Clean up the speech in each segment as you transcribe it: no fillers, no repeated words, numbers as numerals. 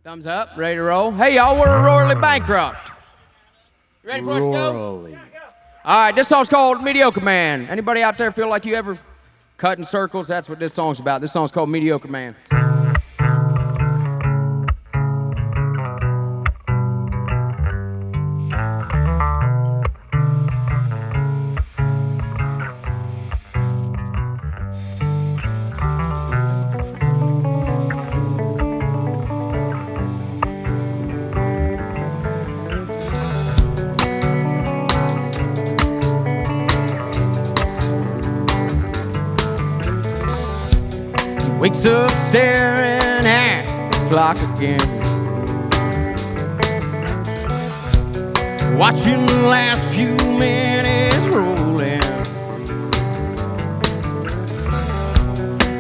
Thumbs up, ready to roll. Hey, y'all, we're royally bankrupt. You ready for us to go? All right, this song's called Mediocre Man. Anybody out there feel like you ever cut in circles? That's what this song's about. This song's called Mediocre Man. Wakes up staring at the clock again, watching the last few minutes rolling.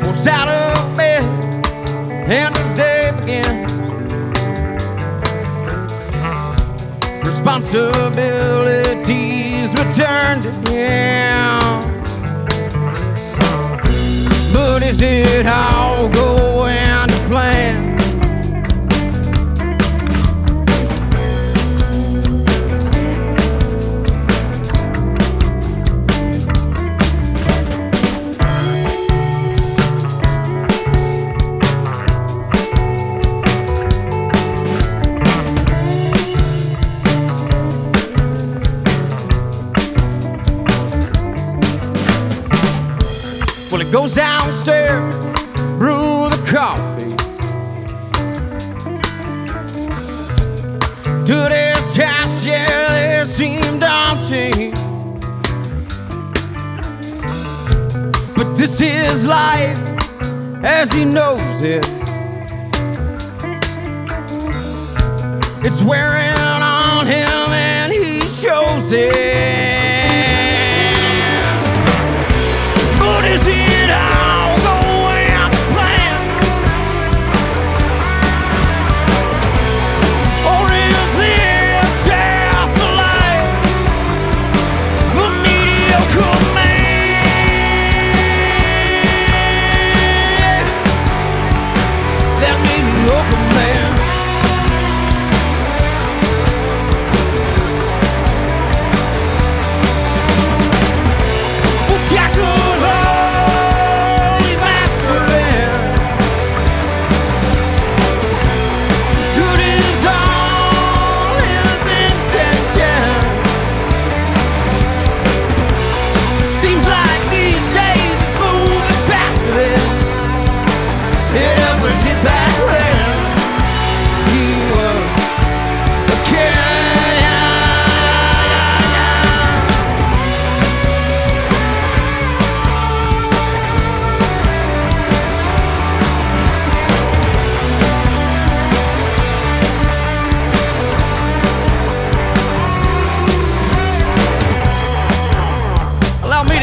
Falls out of bed and his day begins. Responsibilities return to him. But is it all going to plan? Well, it goes downstairs, brew the coffee. To this task, yeah, it seemed daunting. But this is life as he knows it. It's wearing on him and he shows it. But is it all going to plan? Or is this just the life of a mediocre man? That mediocre man. Well, Jack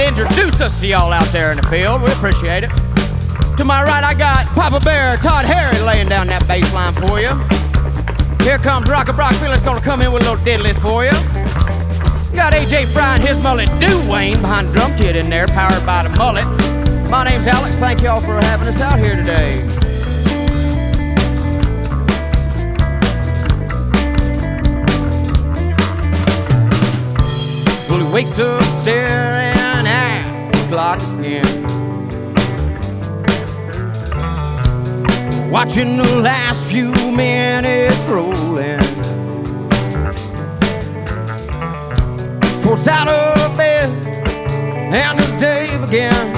introduce us to y'all out there in the field. We appreciate it. To my right, I got Papa Bear, Todd Harry laying down that bass line for you. Here comes Rocker Brock Phillips, gonna come in with a little diddlist for you. You got AJ Fry and his mullet Dwayne behind the drum kit in there, powered by the mullet. My name's Alex. Thank y'all for having us out here today. Well, he wakes up staring at the clock again, watching the last few minutes rolling. Falls out of bed and his day begins.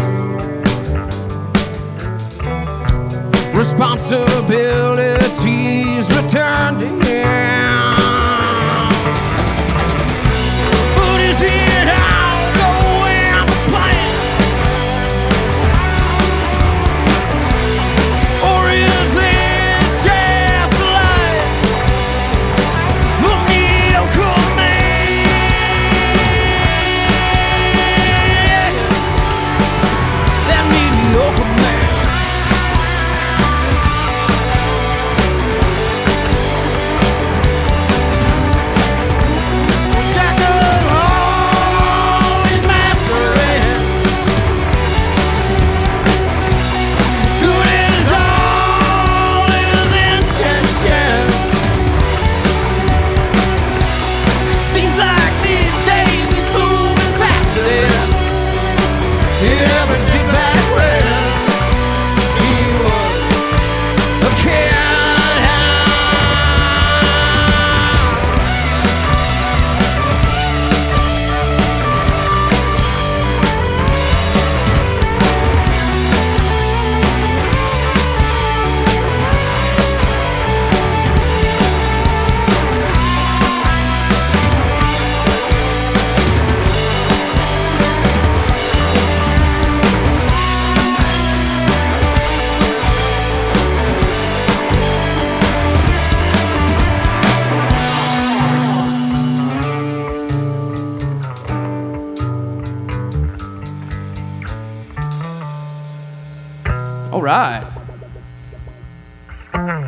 Responsibilities return to him. But is it all going to plan? Or is this just life for mediocre man? That mediocre man. right.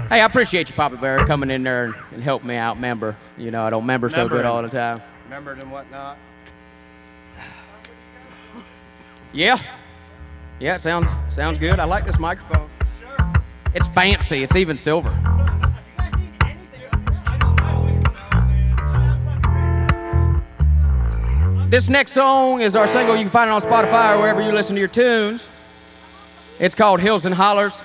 Hey, I appreciate you, Papa Bear, coming in there and helping me out, member. You know, I don't member so good all the time. Remembered and whatnot. Yeah. Yeah, it sounds good. I like this microphone. Sure. It's fancy. It's even silver. This next song is our single. You can find it on Spotify or wherever you listen to your tunes. It's called Hills and Hollers.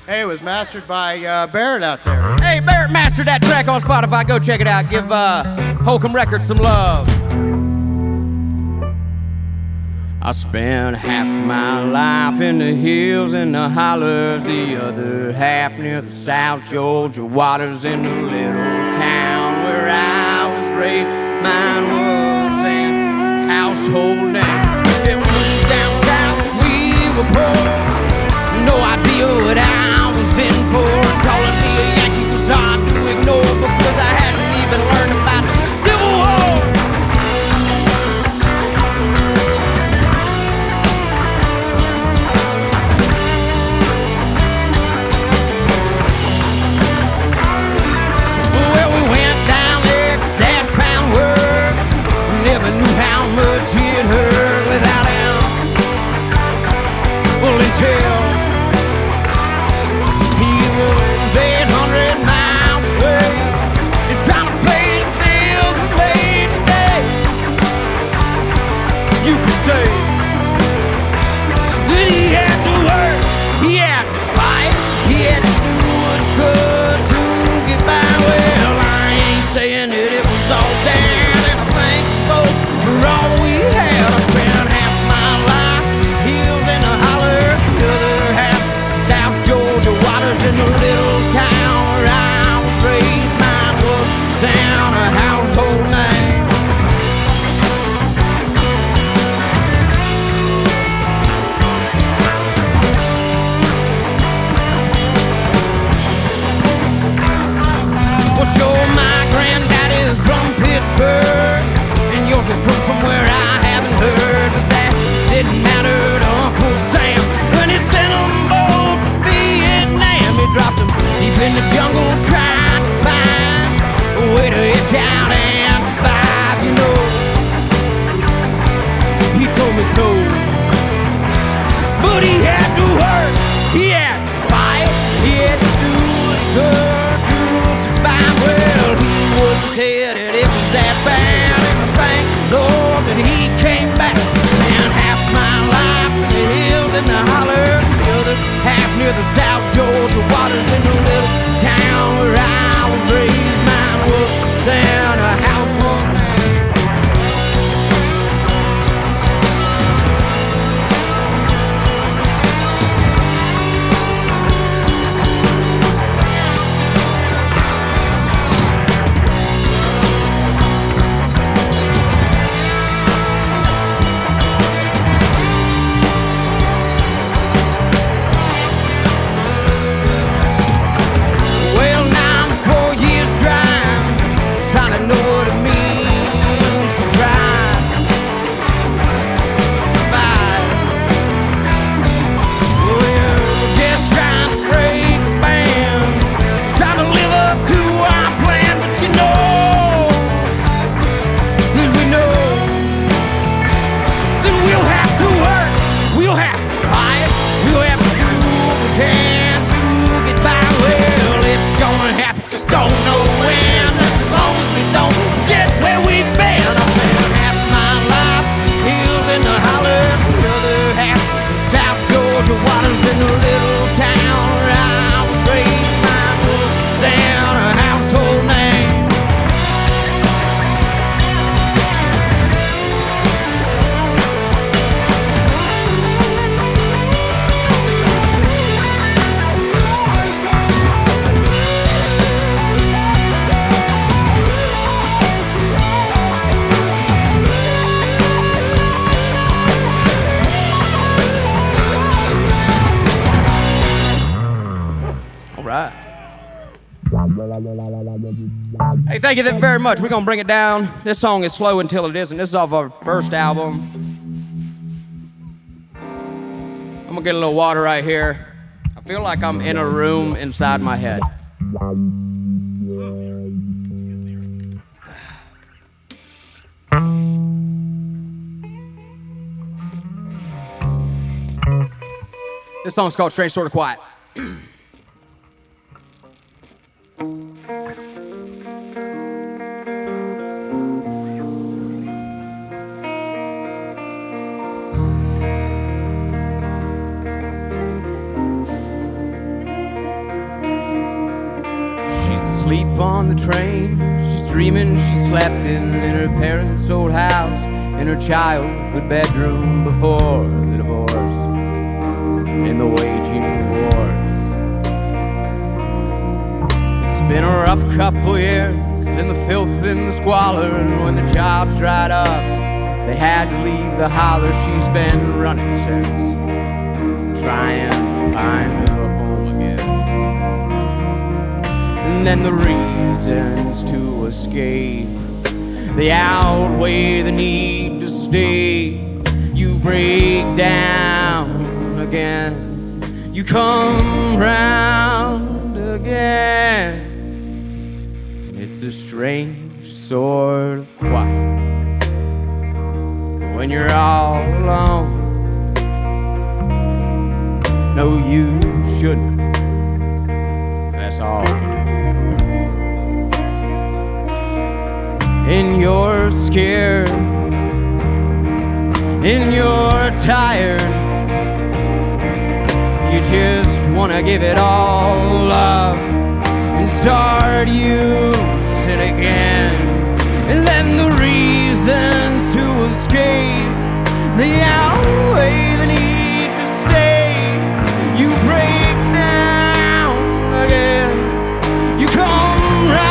Hey, it was mastered by Barrett out there. Hey, Barrett mastered that track on Spotify. Go check it out. Give Holcomb Records some love. I spent half my life in the hills and the hollers, the other half near the South Georgia waters in the little town where I was raised. Mine was an household name. It was down south, we were poor. No idea what I was in for. Calling me a Yankee was hard to ignore because I hadn't even learned about the Civil War. Well, we went down there, Dad found work. Never knew how much it hurt without him. Well, until he was 800 miles away, just trying to pay the bills and pay the day. You could say that he had to work, he had to fight, he had to do what's good to get by. Well, I ain't saying that it was all bad, and I thank both for all we had. I spent half my life hills and the hollers, the other half South Georgia waters in the little town where I was raised. Mine was down a household name. Well, sure, my granddaddy is from Pittsburgh, and yours is from somewhere I haven't heard, but that didn't matter to Uncle Sam when he sent them both to Vietnam. He dropped them deep in the jungle trying to find a way to hitch out and survive. You know, he told me so, but he had to work, he had to fight, he had to do what's good to survive. Well, he wouldn't tell that it was that bad, and I thank the Lord that he came back. And half my life in the hills and the hollers, the other half near the South Georgia waters in the little town where I was raised. Mine was down a household name. Well, now I'm 4 years drive, trying to know what it means to try survive. Well, just trying to break the band, trying to live up to our plan, but you know that we know that we'll have to work, we'll have to fight, we'll have to do what we can to get by. Well, it's gonna happen, just don't know when. Just as long as we don't get where we've been. I spent half my life hills and the hollers, the other half South Georgia waters in the little town where I was raised. Mine was down a household name. All right. Hey, thank you very much. We're going to bring it down. This song is Slow Until It Isn't. This is off our first album. I'm going to get a little water right here. I feel like I'm in a room inside my head. This song's called Strange Sort of Quiet. Asleep on the train, she's dreaming she slept in her parents' old house, in her childhood bedroom before the divorce, in the waging war. It's been a rough couple years, in the filth and the squalor, and when the jobs dried up, they had to leave the holler. She's been running since, trying to find her home again. And then the reasons to escape, they outweigh the need to stay. You break down again, you come round again. It's a strange sort of quiet when you're all alone. No, you shouldn't, that's all. And you're scared, and you're tired. You just wanna give it all up and start using again. And then the reasons to escape, they outweigh the need to stay. You break down again, you come round.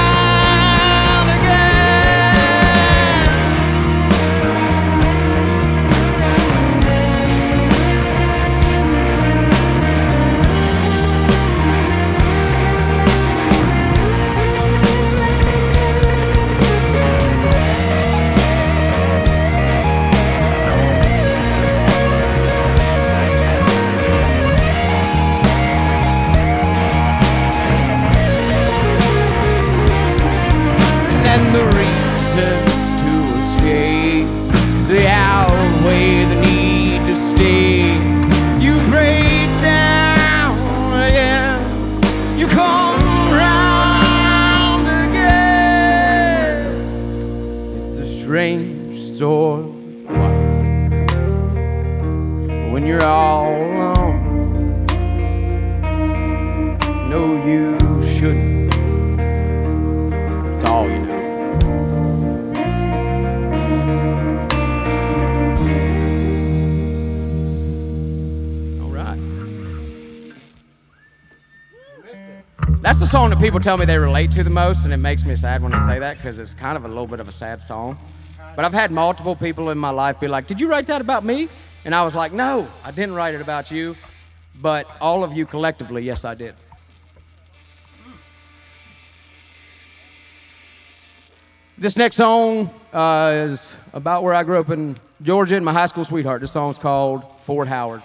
The reasons to escape, they outweigh the need to stay. You break down again, you come round again. It's a strange sort of quiet when you're all alone. No, you shouldn't, it's all you know. That's the song that people tell me they relate to the most, and it makes me sad when I say that because it's kind of a little bit of a sad song. But I've had multiple people in my life be like, "Did you write that about me?" And I was like, "No, I didn't write it about you, but all of you collectively, yes, I did." This next song is about where I grew up in Georgia and my high school sweetheart. This song's called Fort Howard.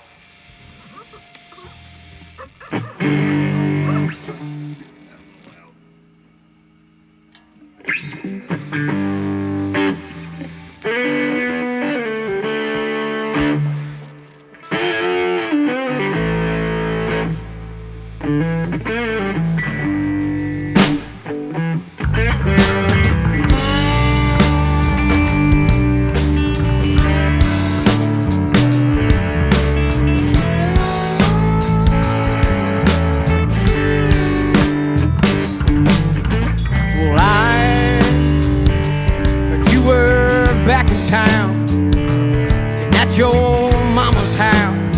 Your mama's house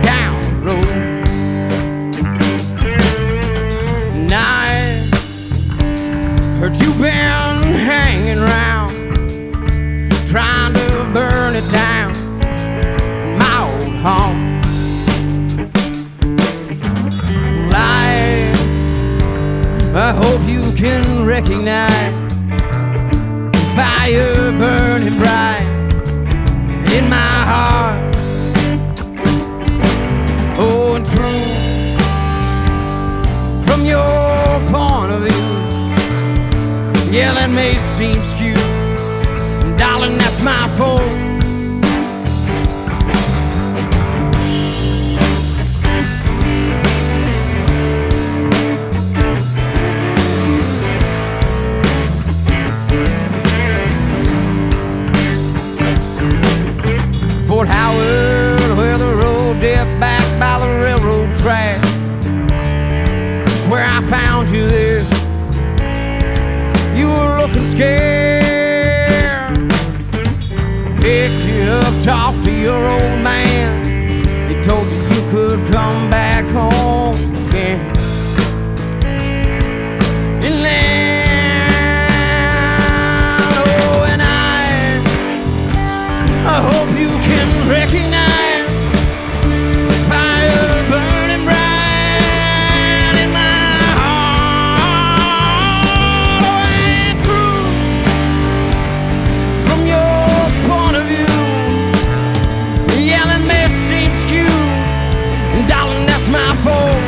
down the road. And I heard you been hanging around, trying to burn it down, my old home. I hope you can recognize the fire burning bright in my heart. Oh, and true Yeah, that may seem skewed, darling, that's my fault. Fort Howard, where the road dipped back by the railroad track, that's where I found you there. You were looking scared. Picked you up, talked to your old man. He told you you could come back home again. And then, oh, and I hope you can recognize the fire burning bright in my heart. Oh, and true from your point of view. Yeah, that may seem skewed, darling, that's my fault.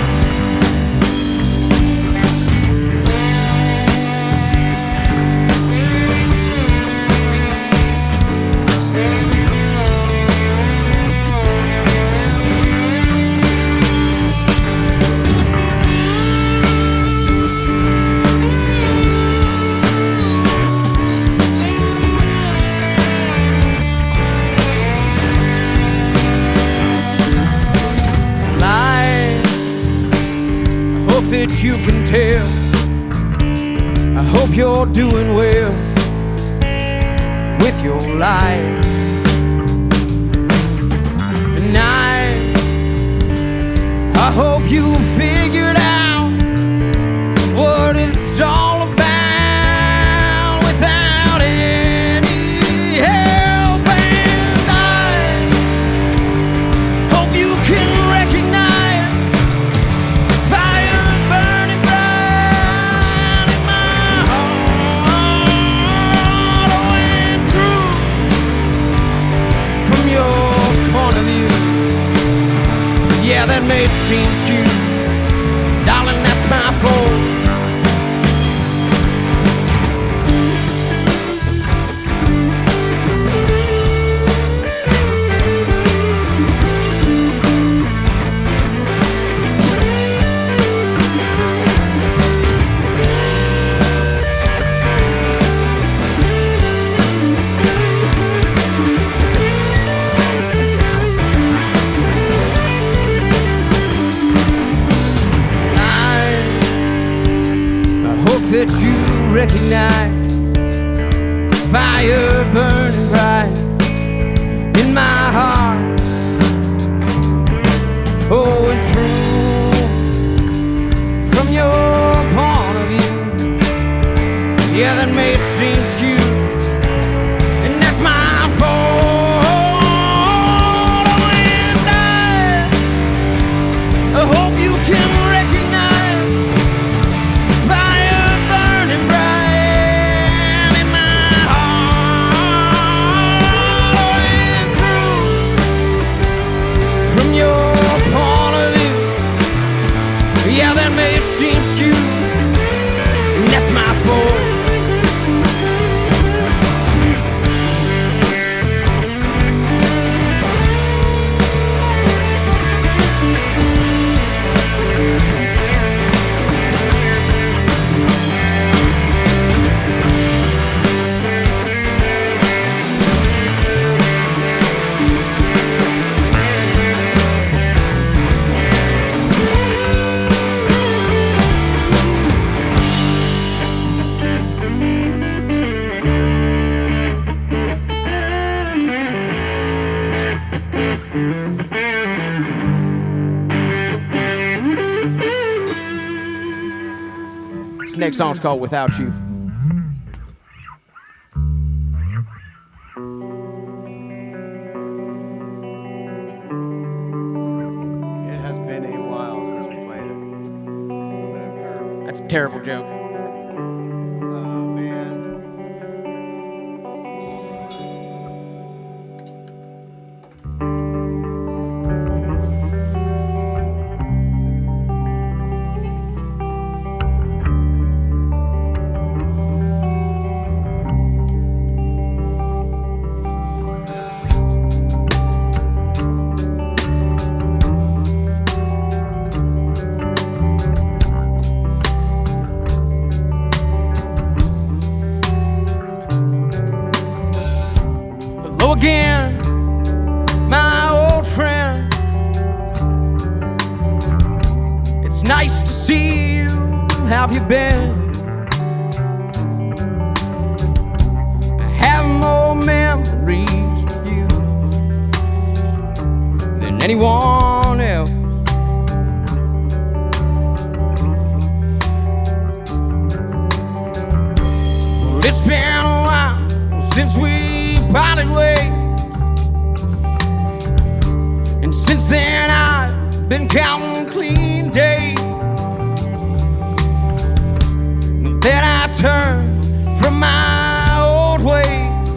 That you can tell, I hope you're doing well with your life. And I hope you figured out what it's all about without any help. And I hope you can recognize fire burning bright in my heart. Oh, and true from your point of view. Yeah, that may seem skewed, darling, that's my fault. That you recognize fire burning bright in my heart. Oh, and true from your point of view. Yeah, that may seem skewed, and that's my fault. Oh, and I hope you can recognize fire burning bright in my heart. Oh, and true from your point of view. Yeah, that may seem skewed, and that's my fault. This next song's called Without You. It has been a while since we played it. That's a terrible joke. Oh, man. again, my old friend. It's nice to see you. How have you been? I have more memories of you than anyone else. Well, it's been a while since we parted ways, and since then I've been counting clean days. Then I turned from my old ways,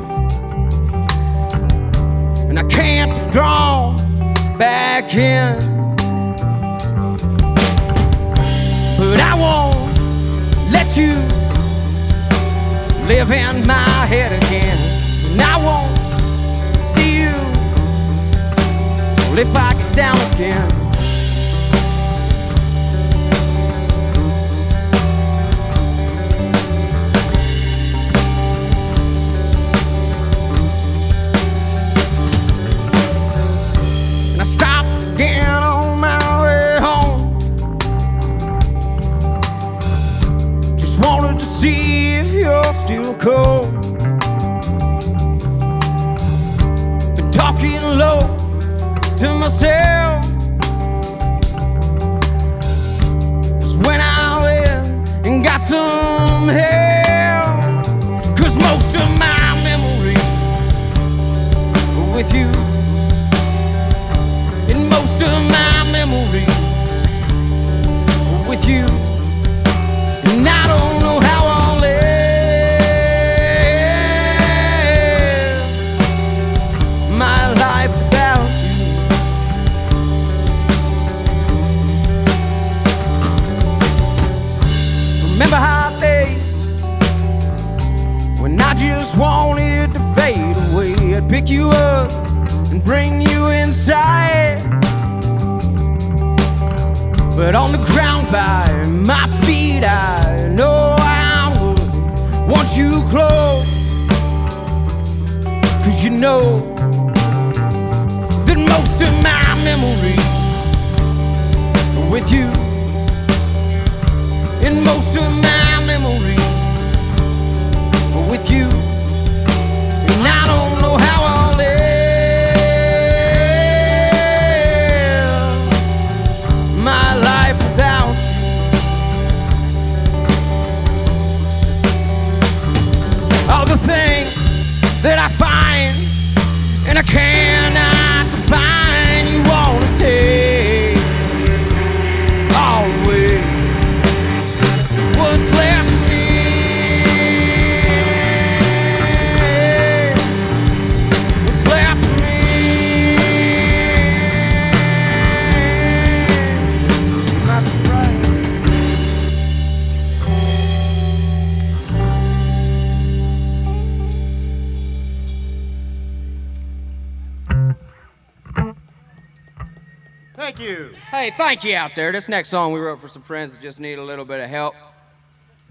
and I can't be drawn back in. But I won't let you live in my head again, and I won't see you if I get down again. And I stopped again on my way home, just wanted to see if you're still cold. Been talking low to myself, 'cause when I went and got some help, 'cause most of my memories were with you, and most of my memories were with you, and I don't know how I'll live my life without you. Remember how days when I just wanted to fade away, I'd pick you up and bring you inside, but on the ground by my feet I know I would want you close, 'cause you know that most of my memories are with you, and most of my memories are with you, and I don't know how I'll live my life without you. All the things that I find and I cannot define, you wanna take all away what's left of me. What's left of me. Am I surprised? Thank you. Hey, thank you out there. This next song we wrote for some friends that just need a little bit of help.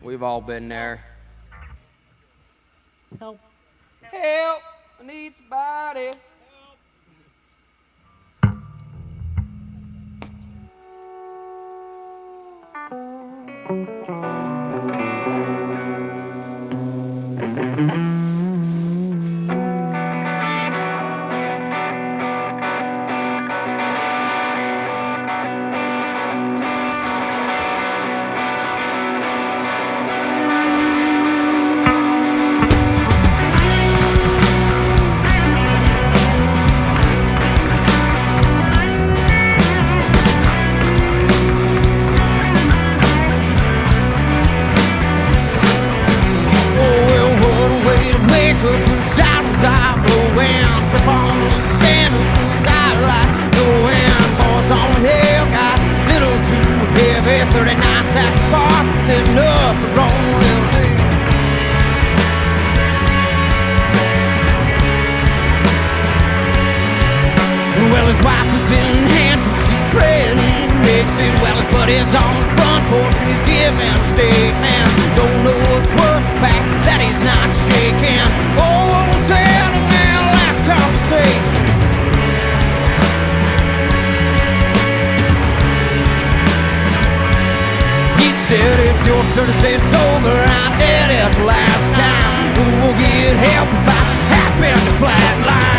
We've all been there. Help. Help! I need somebody. to stay sober. I did it last time. Who will get help if I happen to flatline?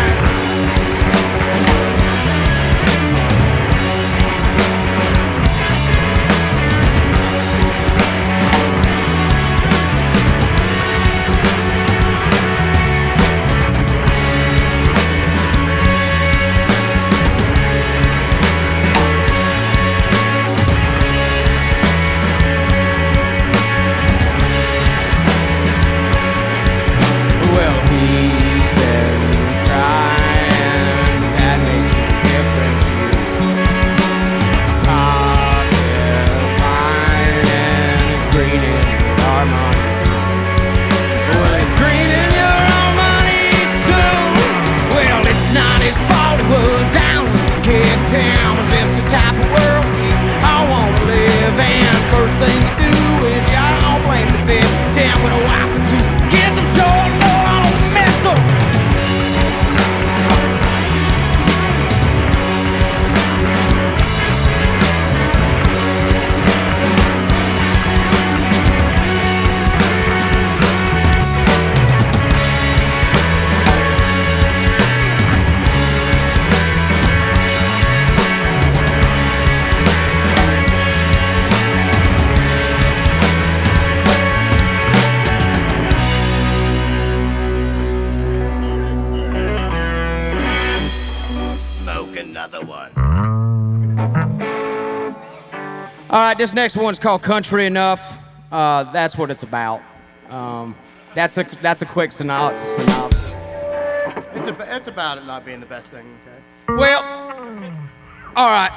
Another one. All right, this next one's called Country Enough. That's what it's about. That's a quick synopsis. It's about it not being the best thing, okay? Well, all right.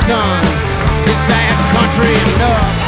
Son, is that country enough?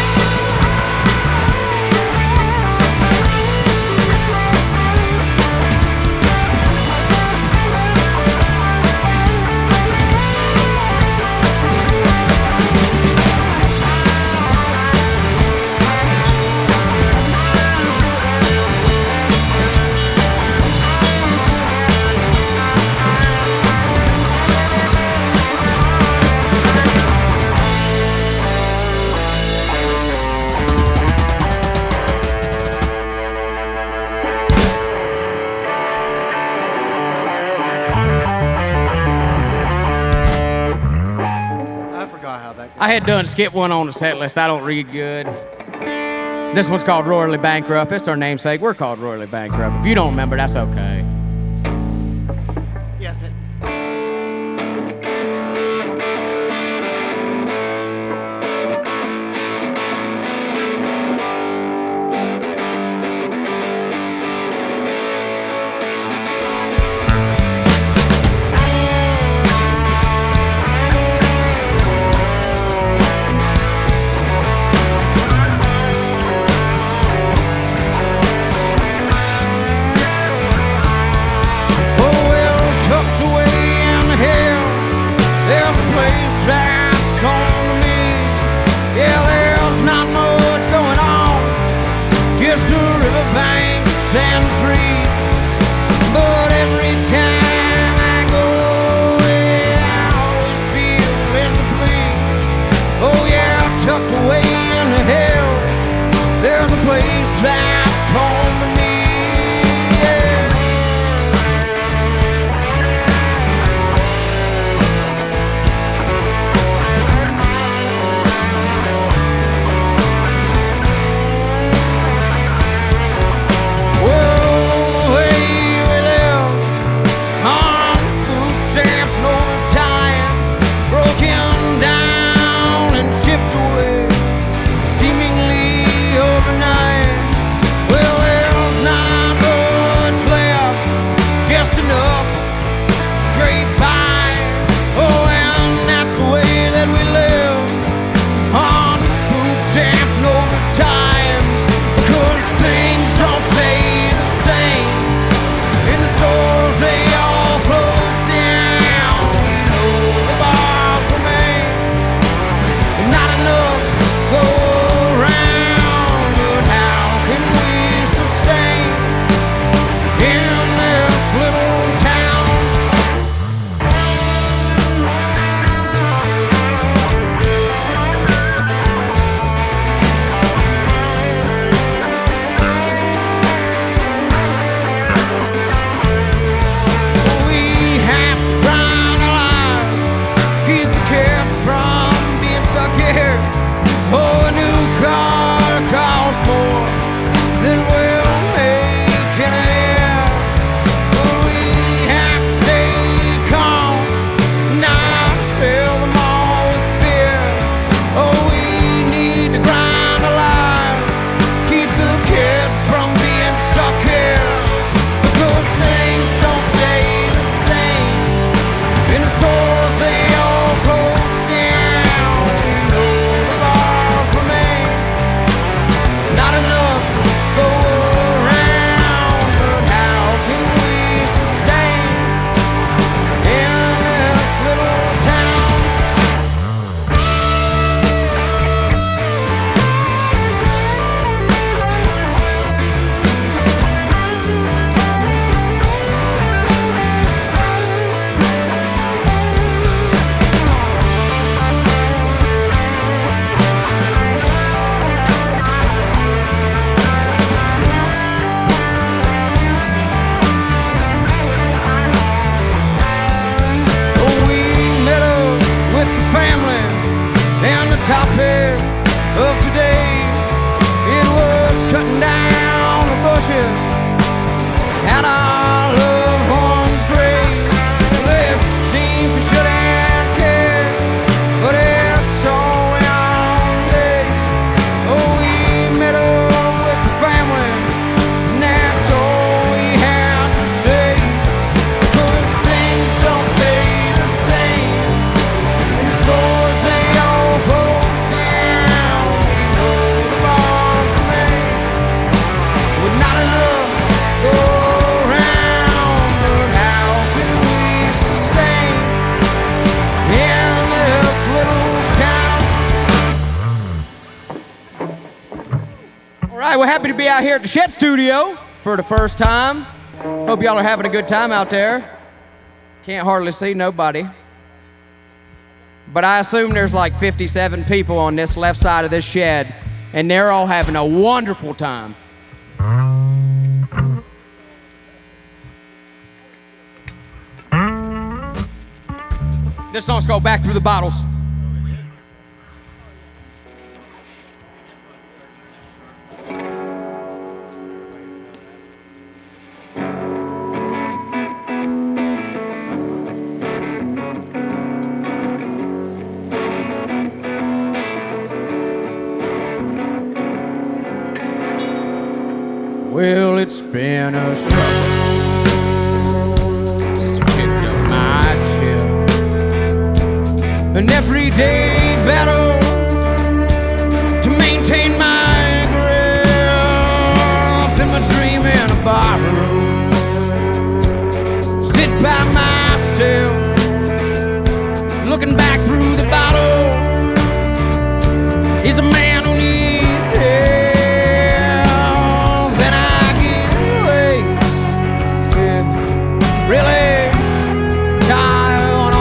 I had done skip one on the set list. I don't read good. This one's called Royally Bankrupt. It's our namesake. We're called Royally Bankrupt. If you don't remember, that's okay. Yes, it. tucked away in the hills, there's a place that's home to me. Yeah. Well, the way we live on food stamps and overtime, broken down and shipped away seemingly overnight. Well, there's not much left, just enough to scrape by. Oh, and that's the way that we live on food stamps and overtime, because things don't stay the same. In the stores they all close down. You know the bars remain, not enough go around. But how can we sustain in this little town? We have to grind our lives, keep the kids from being stuck here. Oh, a new car costs more than we'll make in a year. But we have to stay calm, not fill them all with fear. Oh, we need to grind our lives, keep the kids from being stuck here. Because things don't stay the same. In the stores they all close down. You know the bars remain, not enough go around. But how can we sustain in this little town? Oh, we met up with the family and the topic of today, it was cutting down the bushes at our loved one's grave. Well, it seems we shouldn't care, but it's all we on day. Oh, we met up with the family, and that's all we had to say. Because things don't stay the same. In the stores they all close down. You know the bars remain, with not enough go around. But how can we sustain in this little town? All right, we're happy to be out here at the Shed Studio for the first time. Hope y'all are having a good time out there. Can't hardly see nobody, but I assume there's like 57 people on this left side of this shed, and they're all having a wonderful time. This song's called Back Through the Bottles. Well, it's been a struggle since I picked up my chip. An everyday battle to maintain my grip. In my dream in a barroom, sit by myself, looking back through the bottle. Is a man who needs help. Really tie on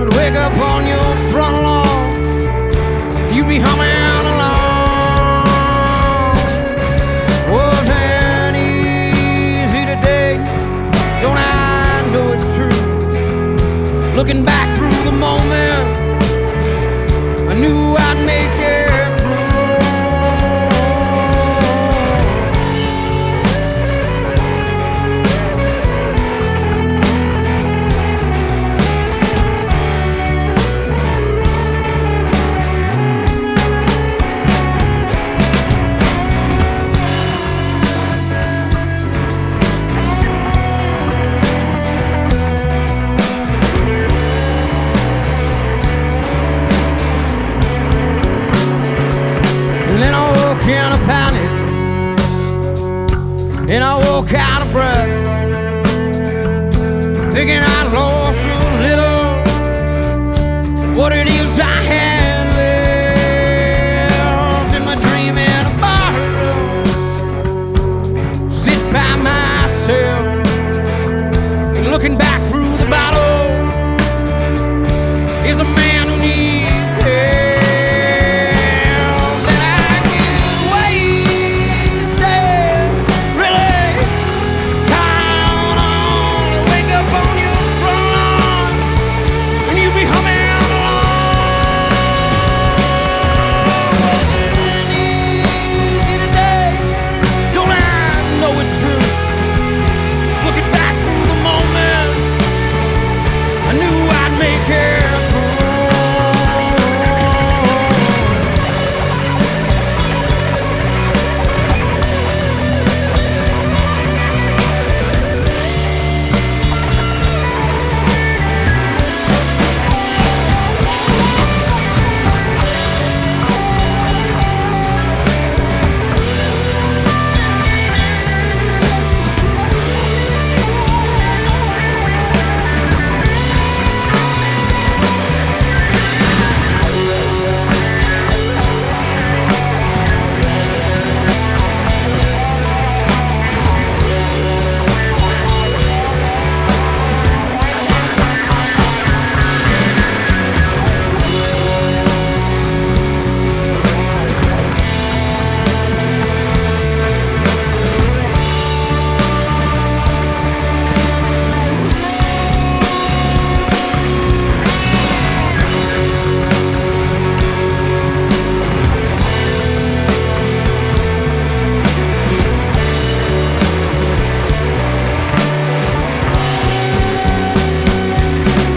and wake up on your front lawn. You be home humming along. Wasn't easy today, don't I know it's true? Looking back through the moment, I knew I'd make it and I woke out of breath, thinking I lost a little what it is I had left in my dream in a bar room. Sit by myself, looking back through the bottle, is a man who needs help.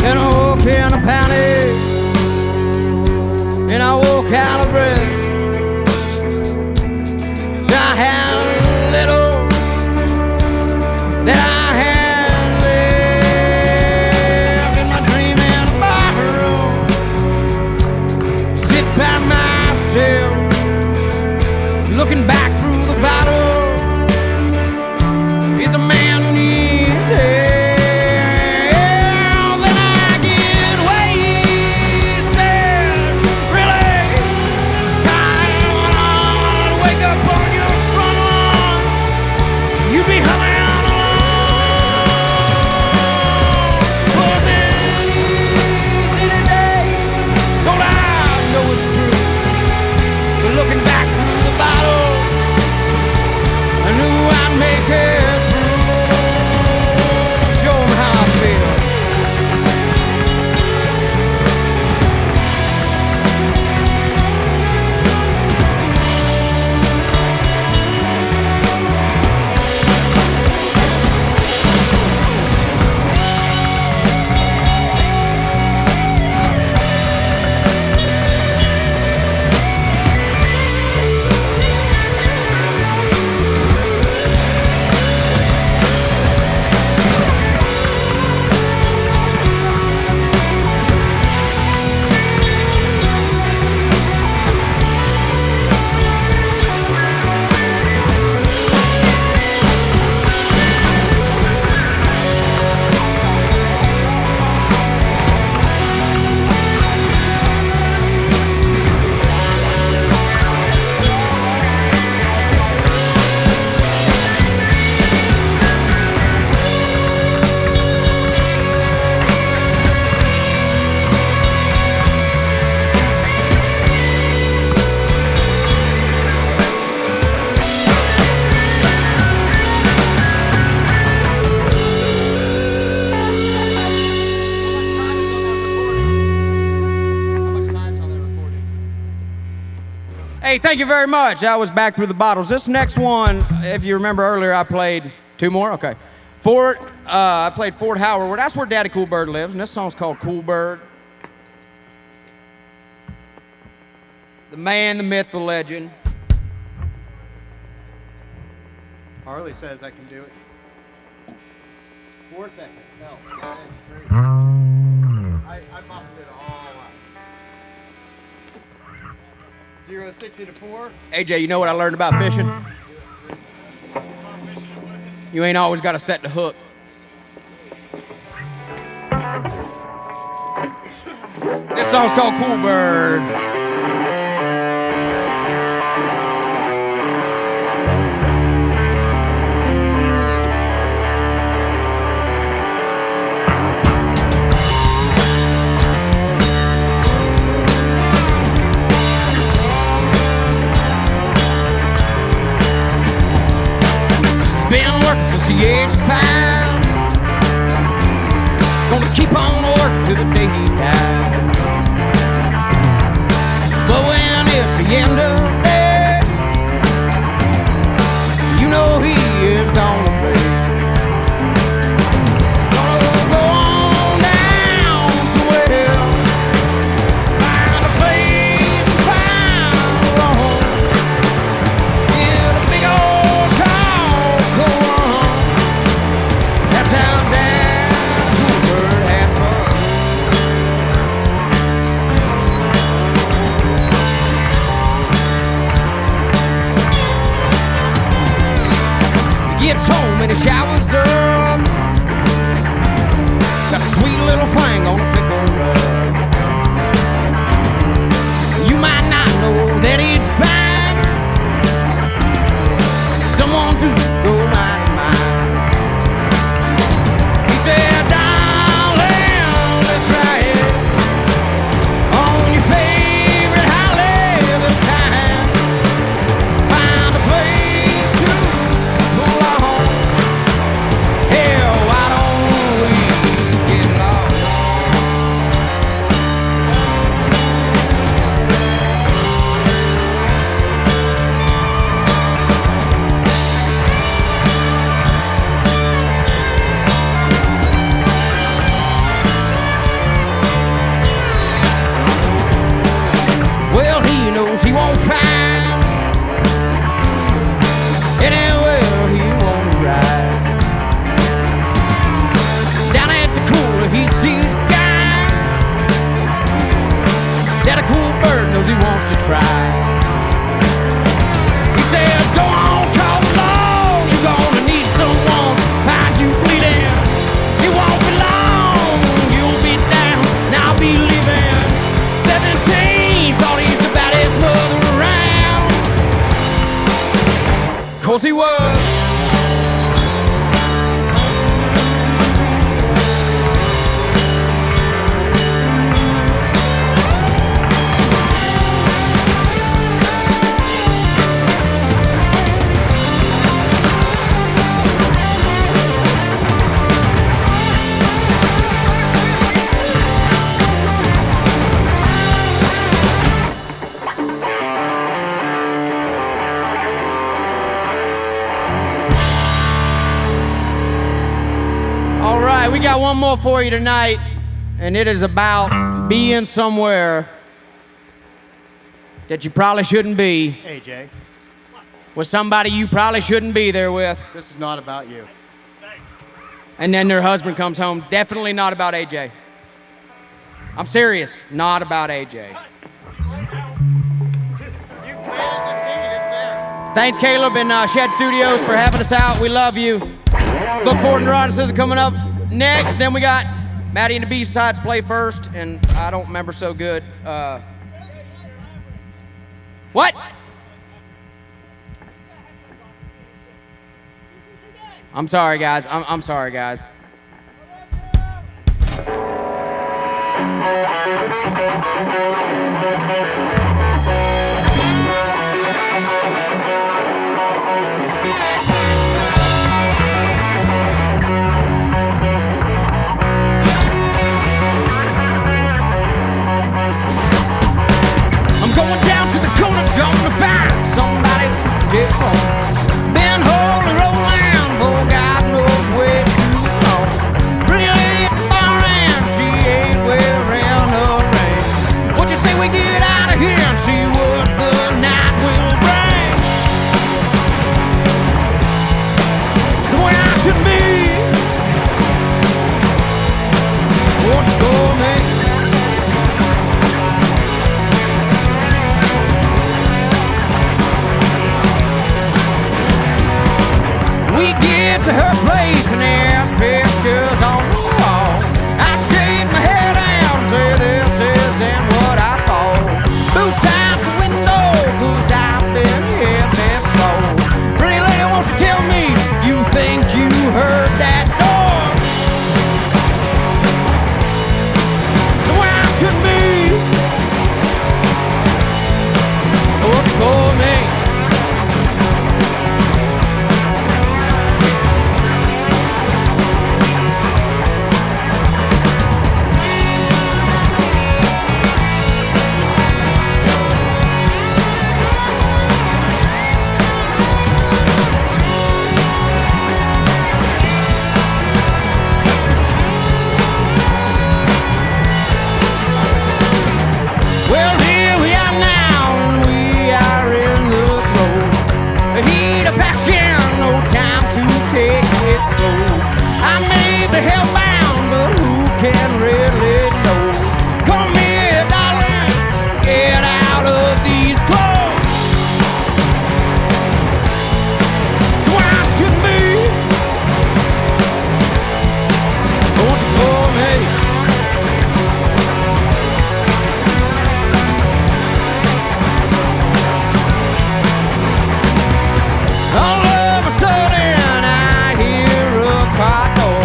And I woke in a panic, and I woke out of breath. I had a little that I had left in my dream in a bar room. Sit by myself, looking back through the bottle, is a man who needs help. Looking back through the bottle, I knew I'd make it through. Show 'em how I feel. Hey, thank you very much. That was Back Through the Bottles. This next one, if you remember earlier, I played two more. Okay. I played Fort Howard. Well, that's where Daddy Cool Bird lives, and this song's called Cool Bird. The man, the myth, the legend. Harley says I can do it. 4 seconds. Hell, I got it in 3. I muffled it all up. 0, 60 to 4. AJ, you know what I learned about fishing? You ain't always got to set the hook. This song's called Cool Bird. Been working since the age of 5. Gonna keep on working till the day he dies. But when it's the end of the day, you know he is gonna play. Gonna go on down to well, find a place to find a home in a big old town. That's how Dad Cool Bird has fun. He gets home and he showers up. Got a sweet little thing on the pickle rug. You might not know that he'd find someone to go mighty mine. He said, darling, let's ride on your favorite highway this time. Find a place to pull on. Hell, why don't we get lost? Well, he knows he won't find anywhere he won't ride. Down at the cooler, he sees a guy that a cool bird knows he wants to try. He says, go on, call the law. You're gonna need someone to find you bleeding. It won't be long, you'll be down, and I'll be leaving. 17, thought he's the baddest mother around. 'Cause he was. All right, we got one more for you tonight, and it is about being somewhere that you probably shouldn't be AJ, with somebody you probably shouldn't be there with, this is not about you. and then their husband comes home. Definitely not about AJ. I'm serious, not about AJ. You planted the seed, it's there. Thanks, Caleb and Shed Studios for having us out. We love you. Look forward to Neuroticism coming up next. Then we got Maddie and the B-Sides play first, and I don't remember so good. What? I'm sorry, guys. I'm sorry, guys. I'm going down. down to the corner, gonna find somebody to take home. Been holding roll down for God knows where too long. Pretty lady around, she ain't wearing a ring. What you say we get out of here and see what the night will bring? So where I should be, what's for me? We get to her place and there's pictures on the wall. I shake my head down and say this isn't what I thought. Boots out the window, 'cause I've been here before. Pretty lady, won't you tell me you think you heard that door? So where I should be, what's for me? Well, here we are now, and we are in the flow. The heat of passion, no time to take it slow. I may be hellbound, but who can really know? Come here, darling, get out of these clothes. So I should be, won't you go me? All of a sudden I hear a car door.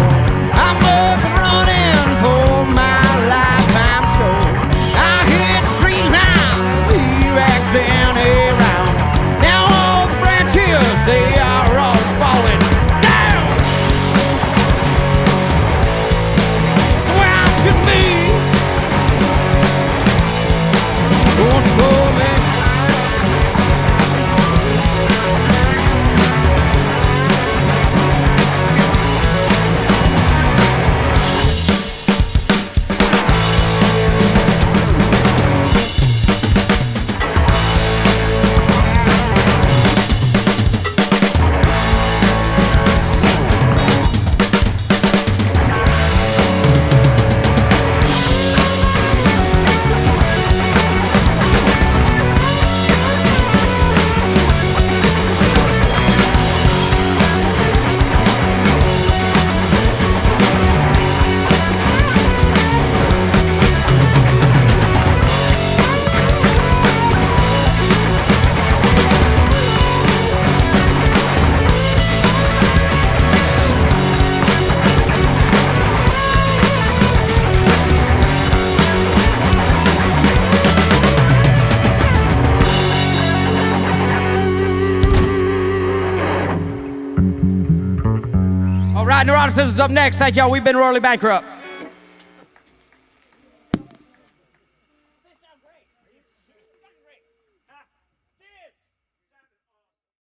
I'm up and running for my life, I'm sure. I hit the tree lines, T-Rex in a round. Now all the branches, they are all falling down. So where I should be, what's for me? All right, Neuroticism's up next. Thank y'all. We've been royally bankrupt.